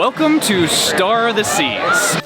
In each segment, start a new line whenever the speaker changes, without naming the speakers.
Welcome to Star of the Seas.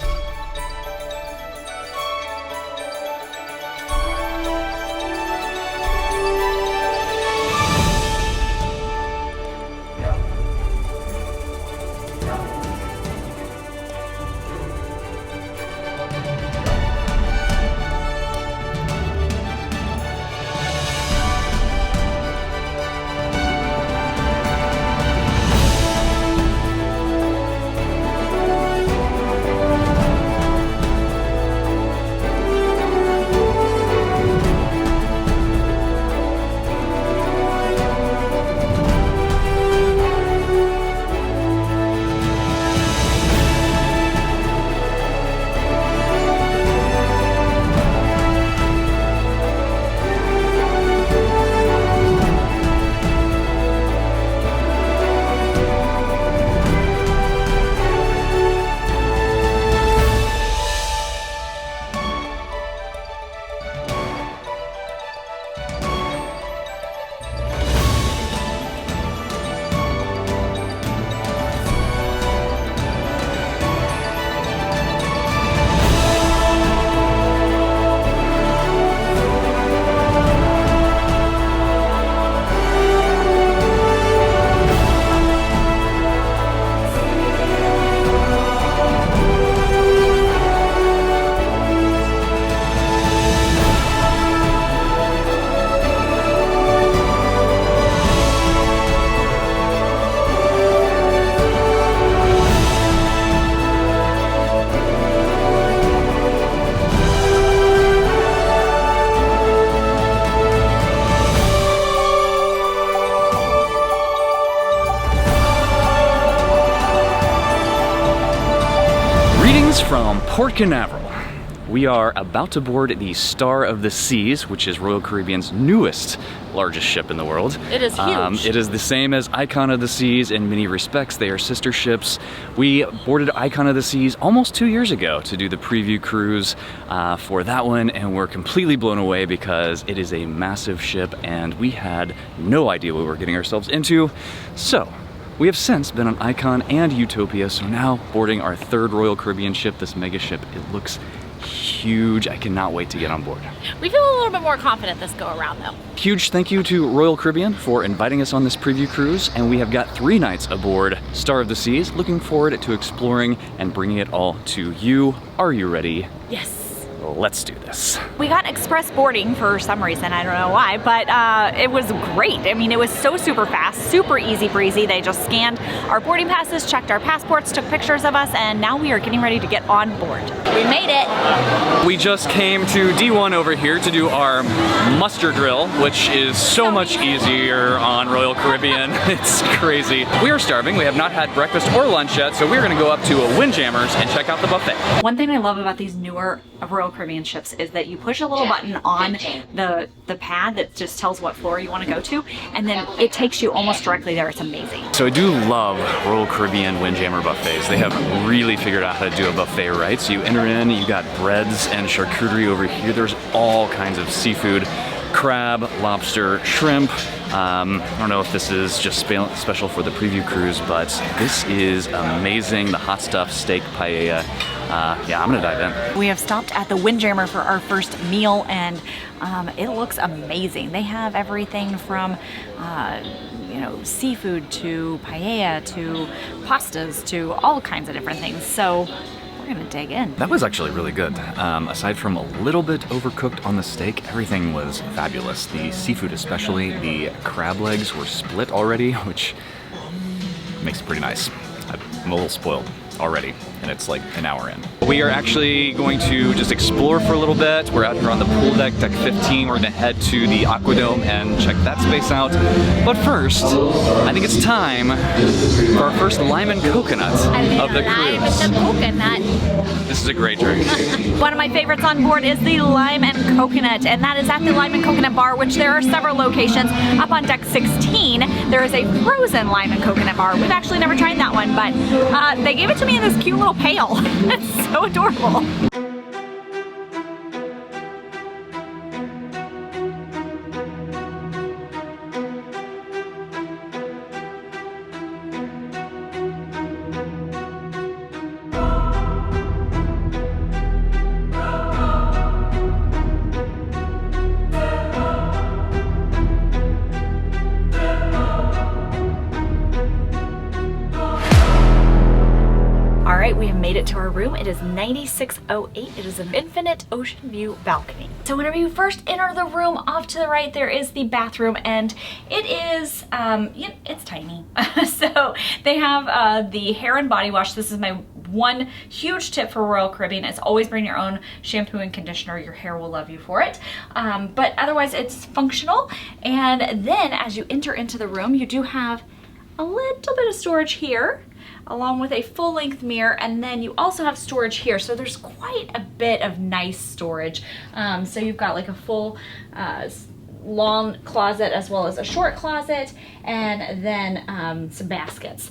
From Port Canaveral. We are about to board the Star of the Seas, which is Royal Caribbean's newest, largest ship in the world.
It is huge.
It is the same as Icon of the Seas in many respects. They are sister ships. We boarded Icon of the Seas almost 2 years ago to do the preview cruise for that one, and we're completely blown away because it is a massive ship and we had no idea what we were getting ourselves into. So, we have since been on Icon and Utopia, so now boarding our third Royal Caribbean ship, this mega ship. It looks huge. I cannot wait to get on board.
We feel a little bit more confident this go around though.
Huge thank you to Royal Caribbean for inviting us on this preview cruise, and we have got 3 nights aboard Star of the Seas. Looking forward to exploring and bringing it all to you. Are you ready?
Yes.
Let's do this.
We got express boarding for some reason, I don't know why, but it was great. I mean, it was so super fast, super easy breezy. They just scanned our boarding passes, checked our passports, took pictures of us, and now we are getting ready to get on board. We made it.
We just came to D1 over here to do our muster drill, which is so much easier on Royal Caribbean. It's crazy. We are starving. We have not had breakfast or lunch yet, so we're gonna go up to a Windjammers and check out the buffet.
One thing I love about these newer Royal Caribbean ships is that you push a little button on the pad that just tells what floor you want to go to, and then it takes you almost directly there. It's amazing.
So I do love Royal Caribbean Windjammer buffets. They have really figured out how to do a buffet right. So you enter in, you got breads and charcuterie over here. There's all kinds of seafood, crab, lobster, shrimp. I don't know if this is just special for the preview cruise, but this is amazing. The hot stuff, steak, paella. Yeah, I'm gonna dive in.
We have stopped at the Windjammer for our first meal, and it looks amazing. They have everything from you know, seafood to paella to pastas to all kinds of different things. So we're gonna dig in.
That was actually really good. Aside from a little bit overcooked on the steak, everything was fabulous. The seafood especially, the crab legs were split already, which makes it pretty nice. I'm a little spoiled already, and it's like an hour in. We are actually going to just explore for a little bit. We're out here on the pool deck, deck 15. We're gonna head to the Aquadome and check that space out. But first, I think it's time for our first lime and coconut of the cruise.
Lime and coconut.
This is a great drink.
One of my favorites on board is the lime and coconut, and that is at the Lime and Coconut Bar, which there are several locations. Up on deck 16, there is a frozen lime and coconut bar. We've actually never tried that one, but they gave it to me in this cute little pail. It's so adorable. right, we have made it to our room. It is 9608. It is an infinite ocean view balcony. So whenever you first enter the room, off to the right, there is the bathroom, and it is, it's tiny. So they have the hair and body wash. This is my one huge tip for Royal Caribbean is always bring your own shampoo and conditioner. Your hair will love you for it. But otherwise it's functional. And then as you enter into the room, you do have a little bit of storage here, along with a full-length mirror, and then you also have storage here. So there's quite a bit of nice storage. So you've got like a full long closet as well as a short closet, and then some baskets.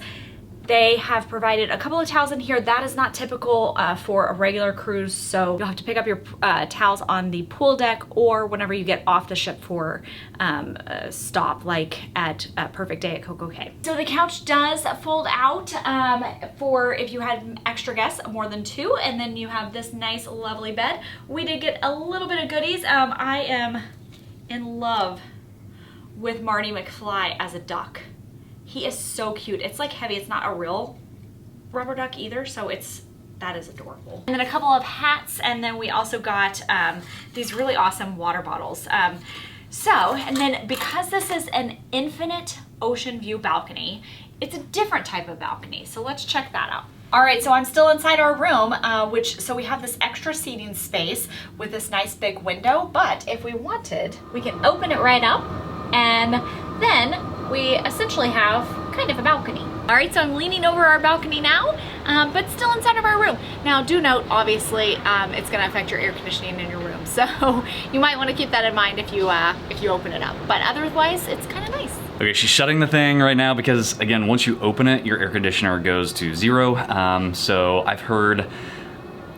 They have provided a couple of towels in here. That is not typical for a regular cruise, so you'll have to pick up your towels on the pool deck or whenever you get off the ship for a stop, like at Perfect Day at Coco Cay. So the couch does fold out for if you had extra guests, more than 2, and then you have this nice lovely bed. We did get a little bit of goodies. I am in love with Marty McFly as a duck. He is so cute. It's like heavy. It's not a real rubber duck either, so that is adorable. And then a couple of hats, and then we also got these really awesome water bottles. And then because this is an infinite ocean view balcony, it's a different type of balcony. So let's check that out. All right, so I'm still inside our room, so we have this extra seating space with this nice big window, but if we wanted, we can open it right up, and then we essentially have kind of a balcony. All right, so I'm leaning over our balcony now, but still inside of our room. Now, do note, obviously, it's gonna affect your air conditioning in your room, so you might wanna keep that in mind if you open it up, but otherwise, it's kind of nice.
Okay, she's shutting the thing right now because, again, once you open it, your air conditioner goes to 0. So I've heard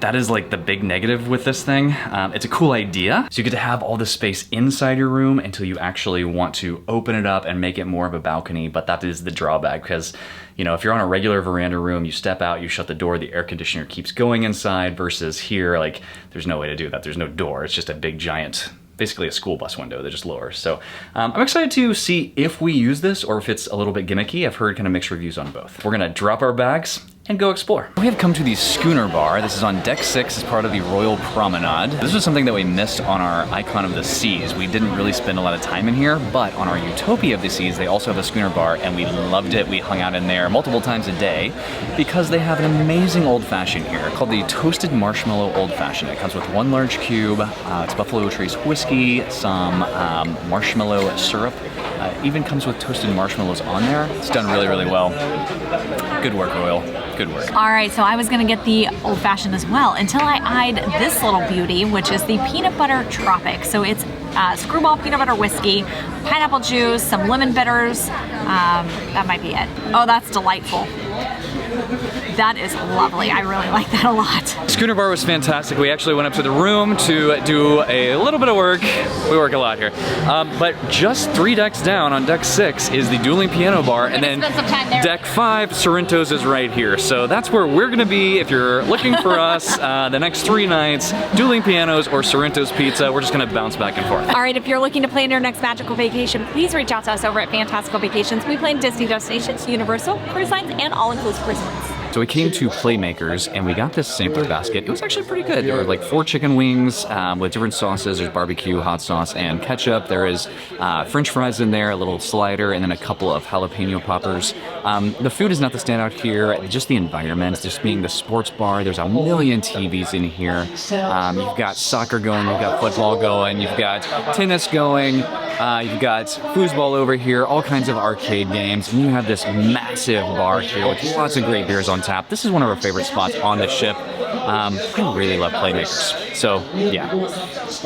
that is like the big negative with this thing. It's a cool idea. So you get to have all this space inside your room until you actually want to open it up and make it more of a balcony, but that is the drawback because, you know, if you're on a regular veranda room, you step out, you shut the door, the air conditioner keeps going inside, versus here, like, there's no way to do that. There's no door. It's just a big giant, basically a school bus window that just lowers. So I'm excited to see if we use this or if it's a little bit gimmicky. I've heard kind of mixed reviews on both. We're gonna drop our bags and go explore. We have come to the schooner bar. This is on deck 6 as part of the Royal Promenade. This was something that we missed on our Icon of the Seas. We didn't really spend a lot of time in here, but on our Utopia of the Seas, they also have a schooner bar, and we loved it. We hung out in there multiple times a day because they have an amazing old fashioned here called the Toasted Marshmallow Old Fashioned. It comes with 1 large cube. It's Buffalo Trace whiskey, some marshmallow syrup. Even comes with toasted marshmallows on there. It's done really, really well. Good work, Royal. Good work.
All right, so I was gonna get the old fashioned as well until I eyed this little beauty, which is the Peanut Butter Tropic. So it's screwball peanut butter whiskey, pineapple juice, some lemon bitters. That might be it. Oh, that's delightful. That is lovely. I really like that a lot.
Schooner bar was fantastic. We actually went up to the room to do a little bit of work. We work a lot here. But just 3 decks down on deck 6 is the dueling piano bar, and then deck 5, Sorrento's is right here. So that's where we're gonna be if you're looking for us the next 3 nights, dueling pianos or Sorrento's pizza. We're just gonna bounce back and forth.
All right, if you're looking to plan your next magical vacation, please reach out to us over at Fantastical Vacations. We plan Disney destinations, Universal, cruise lines, and all-inclusive resorts.
So we came to Playmakers and we got this sampler basket. It was actually pretty good. There were like 4 chicken wings with different sauces. There's barbecue, hot sauce, and ketchup. There is French fries in there, a little slider, and then a couple of jalapeno poppers. The food is not the standout here, just the environment, just being the sports bar. There's a million TVs in here. You've got soccer going, you've got football going, you've got tennis going, you've got foosball over here, all kinds of arcade games, and you have this massive bar here with lots of great beers on tap. This is one of our favorite spots on the ship. I really love Playmakers. So yeah,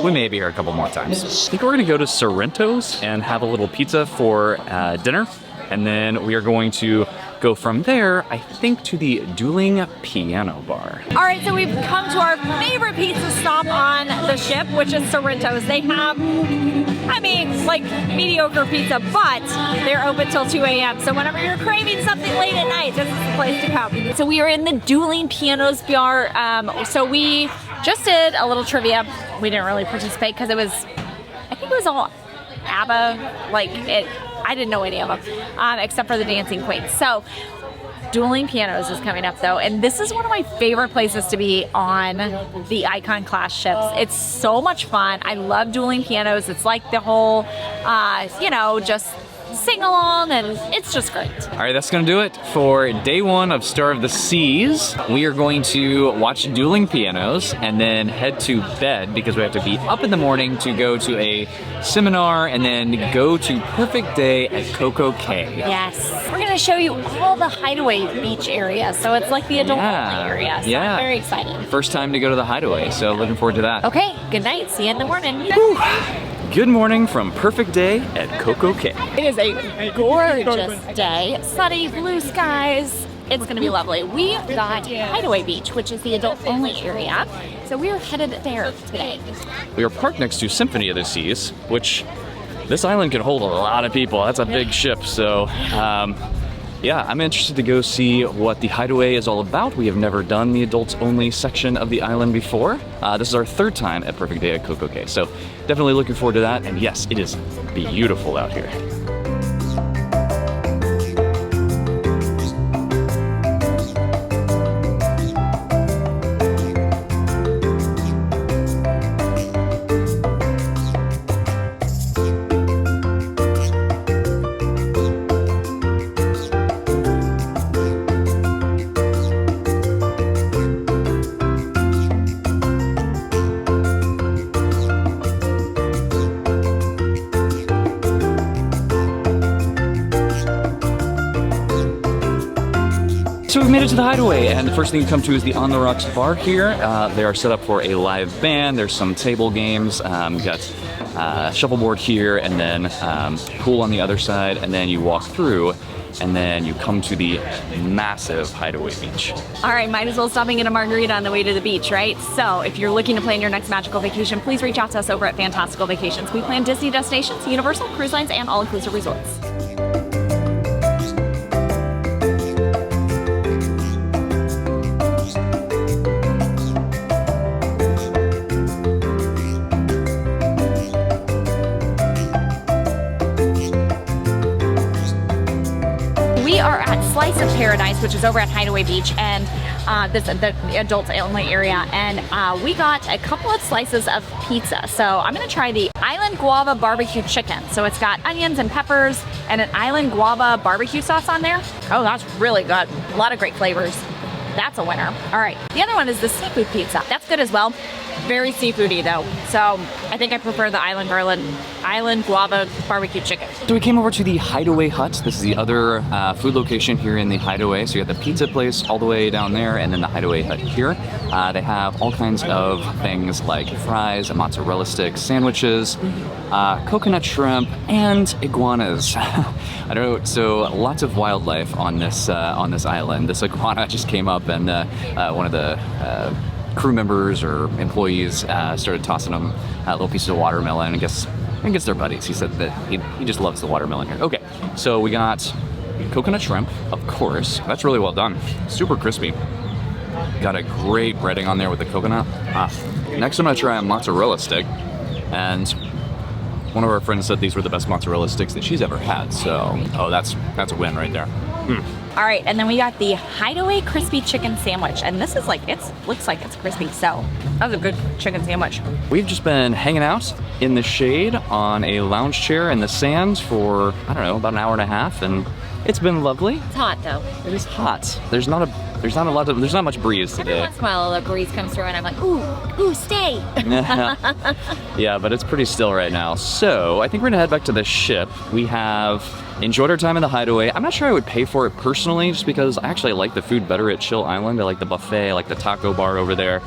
we may be here a couple more times. I think we're gonna go to Sorrento's and have a little pizza for dinner. And then we are going to go from there, I think, to the dueling piano bar.
All right, so we've come to our favorite pizza stop on the ship, which is Sorrento's. They have, I mean, like mediocre pizza, but they're open till 2 a.m. So whenever you're craving something late at night, this is the place to come. So we are in the dueling pianos bar. So we just did a little trivia. We didn't really participate because it was, I think it was all ABBA, like it. I didn't know any of them, except for the Dancing Queen. So Dueling Pianos is coming up though, and this is one of my favorite places to be on the Icon class ships. It's so much fun. I love Dueling Pianos. It's like the whole, you know, just sing along, and it's just great.
All right, that's gonna do it for day one of Star of the Seas. We are going to watch Dueling Pianos and then head to bed because we have to be up in the morning to go to a seminar and then go to Perfect Day at Coco Cay.
Yes. We're gonna show you all the Hideaway Beach area, so it's like the adult only area. So I'm very excited.
First time to go to the Hideaway, so looking forward to that.
Okay, good night. See you in the morning.
Good morning from Perfect Day at Coco Cay.
It is a gorgeous day. Sunny, blue skies. It's gonna be lovely. We got Hideaway Beach, which is the adult only area. So we are headed there today.
We are parked next to Symphony of the Seas, which this island can hold a lot of people. That's a big ship, so yeah, I'm interested to go see what the Hideaway is all about. We have never done the adults only section of the island before. This is our third time at Perfect Day at Coco Cay, so definitely looking forward to that. And yes, it is beautiful out here. So we've made it to the Hideaway, and the first thing you come to is the On the Rocks bar here. They are set up for a live band. There's some table games. We've got shuffleboard here, and then pool on the other side, and then you walk through, and then you come to the massive Hideaway Beach.
All right, might as well stop and get a margarita on the way to the beach, right? So if you're looking to plan your next magical vacation, please reach out to us over at Fantastical Vacations. We plan Disney destinations, Universal, cruise lines, and all-inclusive resorts. We are at Slice of Paradise, which is over at Hideaway Beach, and this is the adults only area, and we got a couple of slices of pizza. So I'm gonna try the Island Guava Barbecue Chicken. So it's got onions and peppers and an Island Guava barbecue sauce on there. Oh, that's really good. A lot of great flavors. That's a winner. All right, the other one is the seafood pizza. That's good as well. Very seafoody though. So I think I prefer the Island Guava Barbecue Chicken.
So we came over to the Hideaway Hut. This is the other food location here in the Hideaway. So you have the pizza place all the way down there, and then the Hideaway Hut here. They have all kinds of things like fries, mozzarella sticks, sandwiches, coconut shrimp, and iguanas. I don't know. So lots of wildlife on this island. This iguana just came up, and one of the crew members or employees started tossing them little pieces of watermelon. I guess they're buddies. He said that he just loves the watermelon here. Okay, so we got coconut shrimp, of course. That's really well done. Super crispy. Got a great breading on there with the coconut. Next I'm gonna try a mozzarella stick, and one of our friends said these were the best mozzarella sticks that she's ever had. So, oh, that's a win right there.
All right, and then we got the Hideaway Crispy Chicken Sandwich, and this is like, looks like it's crispy, so that was a good chicken sandwich.
We've just been hanging out in the shade on a lounge chair in the sand for, I don't know, about an hour and a half, and it's been lovely.
It's hot though.
It is hot. There's not much breeze today.
Every once in a while a breeze comes through and I'm like, ooh, stay.
Yeah, but it's pretty still right now. So I think we're gonna head back to the ship. We have enjoyed our time in the Hideaway. I'm not sure I would pay for it personally, just because I actually like the food better at Chill Island. I like the buffet, I like the taco bar over there.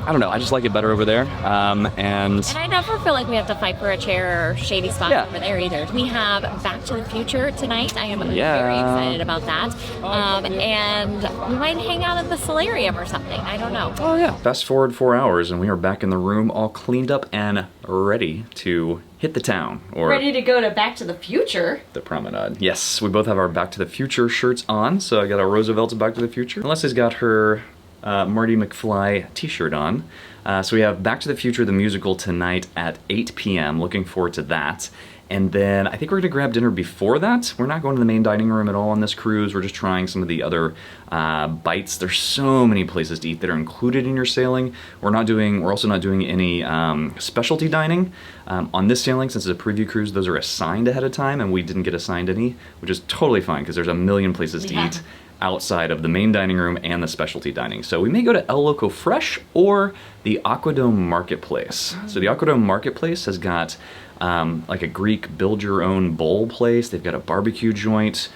I don't know, I just like it better over there. And
I never feel like we have to fight for a chair or shady spot over there either. We have Back to the Future tonight. I am very excited about that. And we might hang out at the solarium or something. I don't know.
Oh yeah. Fast forward 4 hours and we are back in the room all cleaned up and ready to hit the town. Or
ready to go to Back to the Future.
The Promenade. Yes, we both have our Back to the Future shirts on. So I got a Roosevelt's Back to the Future. Leslie's got her Marty McFly t-shirt on. So we have Back to the Future the musical tonight at 8 p.m. Looking forward to that. And then I think we're gonna grab dinner before that. We're not going to the main dining room at all on this cruise. We're just trying some of the other bites. There's so many places to eat that are included in your sailing. We're also not doing any specialty dining on this sailing. Since it's a preview cruise, those are assigned ahead of time, and we didn't get assigned any, which is totally fine because there's a million places to eat outside of the main dining room and the specialty dining. So we may go to El Loco Fresh or the Aquadome Marketplace. So the Aquadome Marketplace has got like a Greek build-your-own bowl place. They've got a barbecue joint.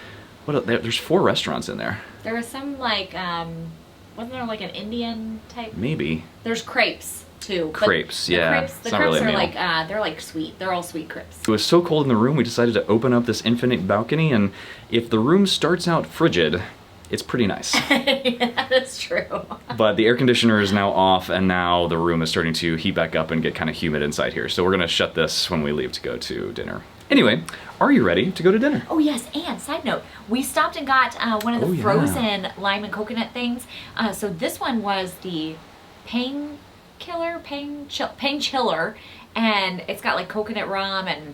There's 4 restaurants in there.
There was some like, wasn't there like an Indian type?
Maybe.
There's crepes too.
Crepes, yeah.
The crepes are like, they're like sweet. They're all sweet crepes.
It was so cold in the room, we decided to open up this infinite balcony, and if the room starts out frigid, it's pretty nice.
Yeah, that's true.
But the air conditioner is now off, and now the room is starting to heat back up and get kind of humid inside here. So we're gonna shut this when we leave to go to dinner. Anyway, are you ready to go to dinner?
Oh yes, and side note, we stopped and got one of the frozen lime and coconut things. So this one was the pain chiller, and it's got like coconut rum, and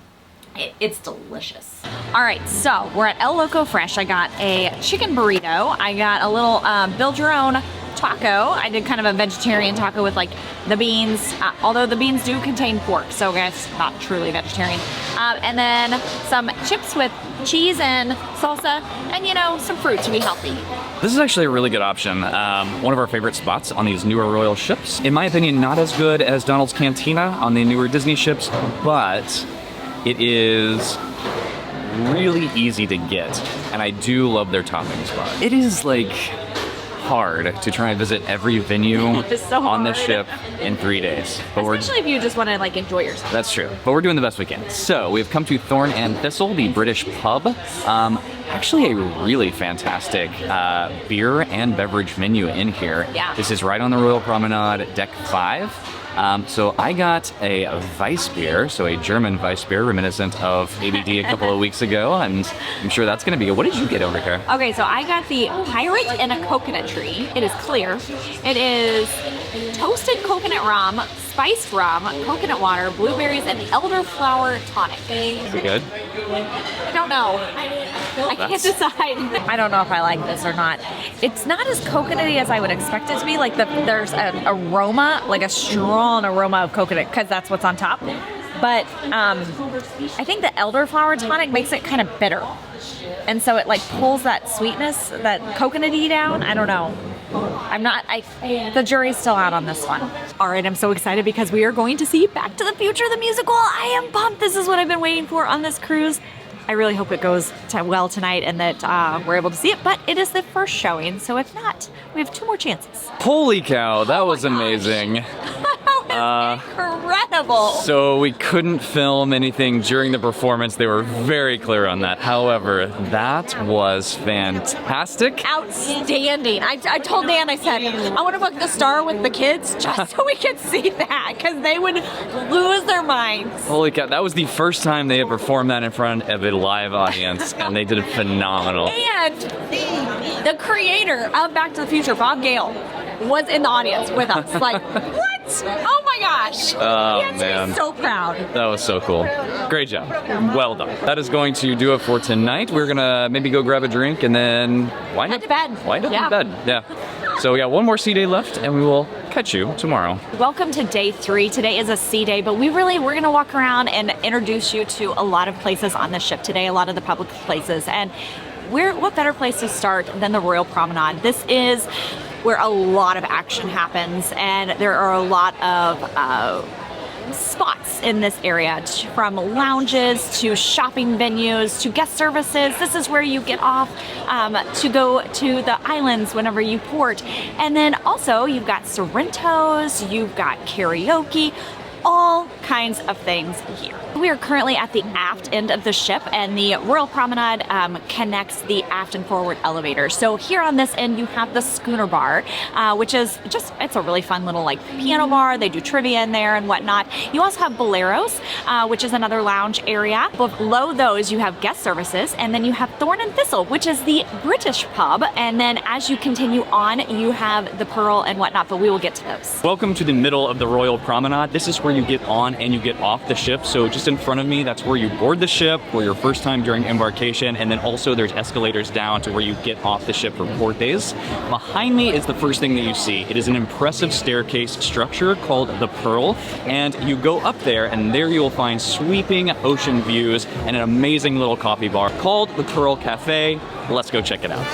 it's delicious. All right, so we're at El Loco Fresh. I got a chicken burrito. I got a little build your own taco. I did kind of a vegetarian taco with like the beans, although the beans do contain pork, so it's not truly vegetarian. And then some chips with cheese and salsa, and you know, some fruit to be healthy.
This is actually a really good option. One of our favorite spots on these newer Royal ships. In my opinion, not as good as Donald's Cantina on the newer Disney ships, but it is really easy to get, and I do love their topping spot. It is like hard to try and visit every venue on this ship in 3 days. But
especially if you just want to like enjoy yourself.
That's true, but we're doing the best we can. So we've come to Thorn and Thistle, the British pub. Actually a really fantastic beer and beverage menu in here.
Yeah.
This is right on the Royal Promenade, deck 5. So I got a Weiss beer, so a German Weiss beer reminiscent of ABD a couple of weeks ago, and I'm sure that's gonna be good. What did you get over here?
Okay, so I got the Pirate in a Coconut Tree. It is clear. It is toasted coconut rum, spiced rum, coconut water, blueberries, and elderflower tonic.
Is it good?
I don't know. I can't decide. I don't know if I like this or not. It's not as coconutty as I would expect it to be. Like there's an aroma, like a strong aroma of coconut, because that's what's on top. But I think the elderflower tonic makes it kind of bitter, and so it like pulls that sweetness, that coconutty down. I don't know. The jury's still out on this one. All right, I'm so excited because we are going to see Back to the Future, the musical. I am pumped. This is what I've been waiting for on this cruise. I really hope it goes well tonight and that we're able to see it, but it is the first showing, so if not, we have 2 more chances.
Holy cow, that was amazing.
Incredible.
So we couldn't film anything during the performance. They were very clear on that. However, that was fantastic.
Outstanding. I told Dan, I said, I want to book the Star with the kids just so we could see that, because they would lose their minds.
Holy cow, that was the first time they had performed that in front of a live audience, and they did phenomenal.
And the creator of Back to the Future, Bob Gale, was in the audience with us. Like, what? Oh my gosh.
Oh,
he has to
man.
be so proud.
That was so cool. Great job. Well done. That is going to do it for tonight. We're going to maybe go grab a drink and then wind up
to bed.
Wind up in bed. Yeah. So we got one more sea day left, and we will catch you tomorrow.
Welcome to day 3. Today is a sea day, but we're going to walk around and introduce you to a lot of places on the ship today, a lot of the public places. And what better place to start than the Royal Promenade? This is where a lot of action happens, and there are a lot of spots in this area, from lounges to shopping venues to guest services. This is where you get off to go to the islands whenever you port. And then also you've got Sorrentos, you've got karaoke, all kinds of things here. We are currently at the aft end of the ship, and the Royal Promenade connects the aft and forward elevators. So here on this end you have the Schooner Bar, which is it's a really fun little like piano bar. They do trivia in there and whatnot. You also have Boleros, which is another lounge area. Below those you have guest services, and then you have Thorn and Thistle, which is the British pub. And then as you continue on, you have the Pearl and whatnot, but we will get to those.
Welcome to the middle of the Royal Promenade. This is where you get on and you get off the ship. So just in front of me, that's where you board the ship for your first time during embarkation, and then also there's escalators down to where you get off the ship for port days. Behind me is the first thing that you see. It is an impressive staircase structure called the Pearl, and you go up there and there you will find sweeping ocean views and an amazing little coffee bar called the Pearl Cafe. Let's go check it out.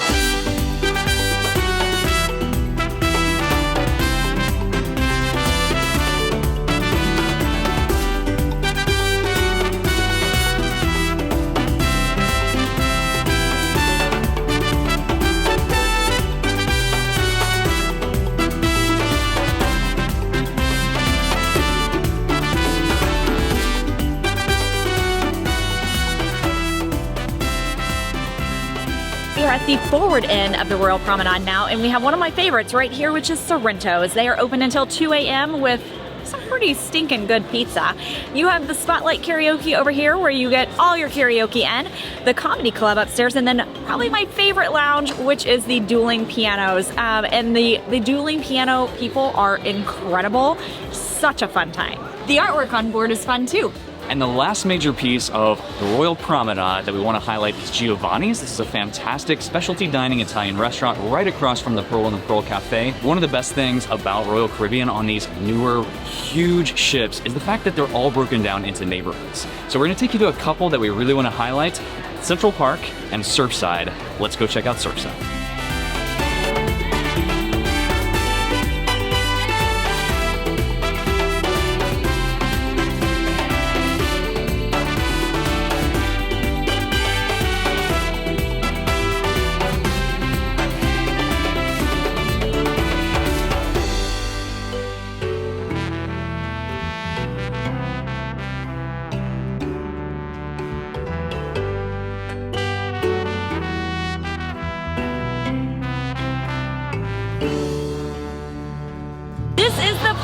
We are at the forward end of the Royal Promenade now, and we have one of my favorites right here, which is Sorrento's. They are open until 2 a.m. with some pretty stinking good pizza. You have the Spotlight Karaoke over here where you get all your karaoke in, the Comedy Club upstairs, and then probably my favorite lounge, which is the dueling pianos. And the dueling piano people are incredible. Such a fun time. The artwork on board is fun too.
And the last major piece of the Royal Promenade that we want to highlight is Giovanni's. This is a fantastic specialty dining Italian restaurant right across from the Pearl and the Pearl Cafe. One of the best things about Royal Caribbean on these newer, huge ships is the fact that they're all broken down into neighborhoods. So we're going to take you to a couple that we really want to highlight, Central Park and Surfside. Let's go check out Surfside.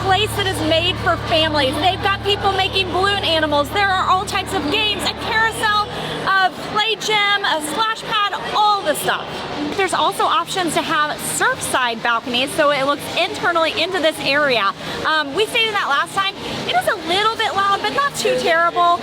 Place that is made for families. They've got people making balloon animals. There are all types of games, a carousel, a play gym, a splash pad, all the stuff. There's also options to have surfside balconies, so it looks internally into this area. We stayed in that last time. It is a little bit loud, but not too terrible.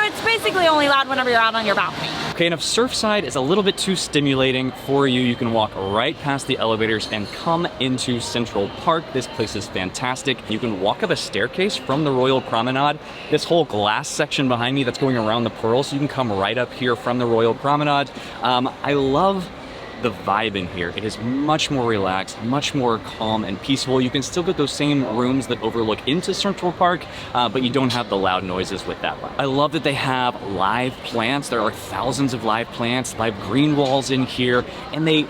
It's basically only loud whenever you're out on your balcony.
Okay, and if Surfside is a little bit too stimulating for you, you can walk right past the elevators and come into Central Park. This place is fantastic. You can walk up a staircase from the Royal Promenade. This whole glass section behind me that's going around the Pearl, so you can come right up here from the Royal Promenade. I love the vibe in here. It is much more relaxed, much more calm and peaceful. You can still get those same rooms that overlook into Central Park, but you don't have the loud noises with that one. I love that they have live plants. There are thousands of live plants, live green walls in here, and they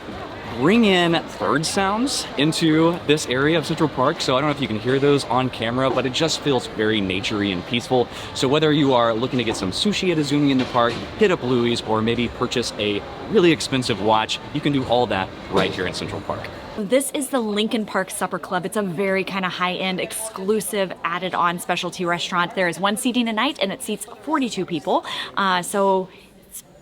bring in bird sounds into this area of Central Park. So I don't know if you can hear those on camera, but it just feels very naturey and peaceful. So whether you are looking to get some sushi at Izumi in the park, hit up Louis, or maybe purchase a really expensive watch, you can do all that right here in Central Park.
This is the Lincoln Park Supper Club. It's a very kind of high-end, exclusive, added-on specialty restaurant. There is one seating a night, and it seats 42 people. So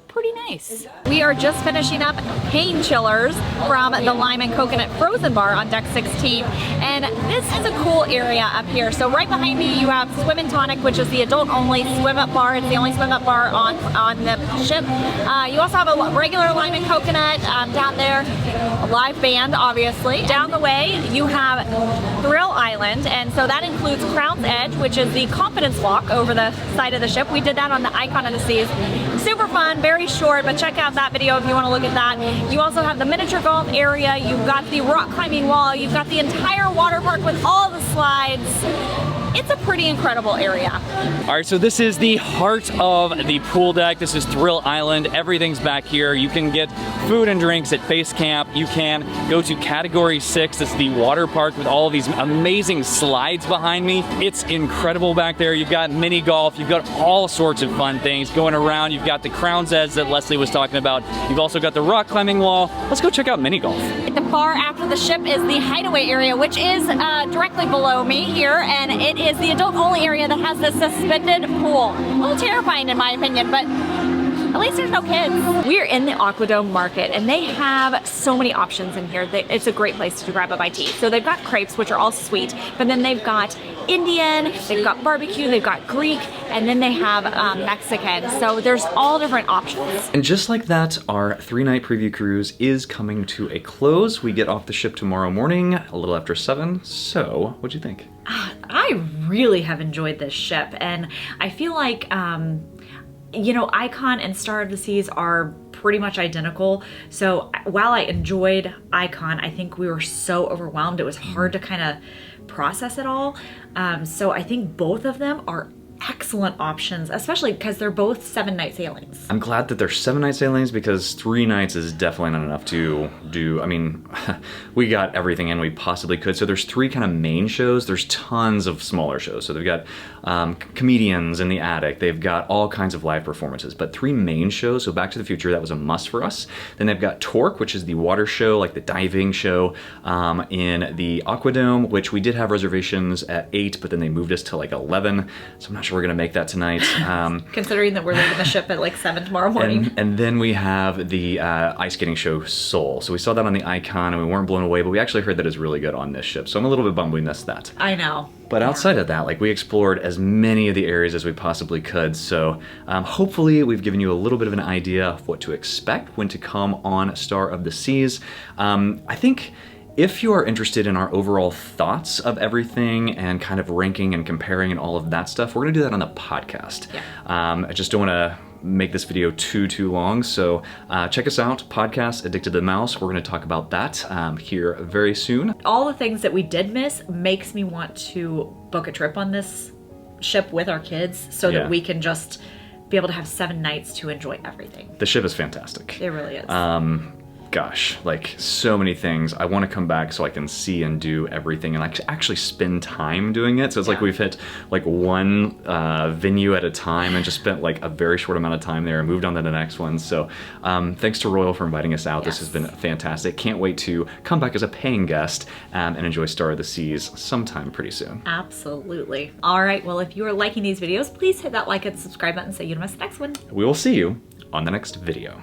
pretty nice. We are just finishing up pain chillers from the Lime and Coconut Frozen Bar on deck 16, and this is a cool area up here. So right behind me you have Swim and Tonic, which is the adult-only swim-up bar. It's the only swim-up bar on the ship. You also have a regular Lime and Coconut down there, a live band obviously. Down the way you have Thrill Island, and so that includes Crown's Edge, which is the confidence walk over the side of the ship. We did that on the Icon of the Seas. Super fun, very short, but check out that video if you want to look at that. You also have the miniature golf area, you've got the rock climbing wall, you've got the entire water park with all the slides. It's a pretty incredible area.
All right, so this is the heart of the pool deck. This is Thrill Island. Everything's back here. You can get food and drinks at Base Camp. You can go to Category 6. This is the water park with all of these amazing slides behind me. It's incredible back there. You've got mini golf. You've got all sorts of fun things going around. You've got the Crown's Edge that Leslie was talking about. You've also got the rock climbing wall. Let's go check out mini golf.
The bar after the ship is the Hideaway area, which is directly below me here, and it is the adult-only area that has the suspended pool. A little terrifying in my opinion, but At least there's no kids. We're in the Aquadome market and they have so many options in here. It's a great place to grab a bite to eat. So they've got crepes, which are all sweet, but then they've got Indian, they've got barbecue, they've got Greek, and then they have Mexican. So there's all different options.
And just like that, our 3-night preview cruise is coming to a close. We get off the ship tomorrow morning, a little after 7. So, what'd you think?
I really have enjoyed this ship, and I feel like, you know, Icon and Star of the Seas are pretty much identical. So while I enjoyed Icon, I think we were so overwhelmed. It was hard to kind of process it all. So I think both of them are excellent options, especially because they're both 7-night sailings.
I'm glad that they're 7-night sailings because 3 nights is definitely not enough to do. I mean, we got everything in we possibly could. So there's 3 kind of main shows. There's tons of smaller shows. So they've got comedians in the attic. They've got all kinds of live performances, but 3 main shows. So Back to the Future, that was a must for us. Then they've got Torque, which is the water show, like the diving show in the Aquadome, which we did have reservations at 8, but then they moved us to like 11. So I'm not sure we're gonna make that tonight.
Considering that we're leaving the ship at like 7 tomorrow morning.
And then we have the ice skating show Soul. So we saw that on the Icon and we weren't blown away, but we actually heard that it's really good on this ship. So I'm a little bit bummed we missed that.
I know.
But outside of that, like, we explored as many of the areas as we possibly could. So hopefully we've given you a little bit of an idea of what to expect when to come on Star of the Seas. I think if you are interested in our overall thoughts of everything and kind of ranking and comparing and all of that stuff, we're gonna do that on the podcast.
Yeah.
I just don't wanna make this video too long, so check us out, podcast Addicted to the Mouse. We're gonna talk about that here very soon.
All the things that we did miss makes me want to book a trip on this ship with our kids so that we can just be able to have 7 nights to enjoy everything.
The ship is fantastic.
It really is.
Gosh, like, so many things. I want to come back so I can see and do everything and like actually spend time doing it. So it's like we've hit like one venue at a time and just spent like a very short amount of time there and moved on to the next one. So thanks to Royal for inviting us out. This has been fantastic. Can't wait to come back as a paying guest and enjoy Star of the Seas sometime pretty soon.
Absolutely. All right, well, if you are liking these videos, please hit that like and subscribe button so you don't miss the next one.
We will see you on the next video.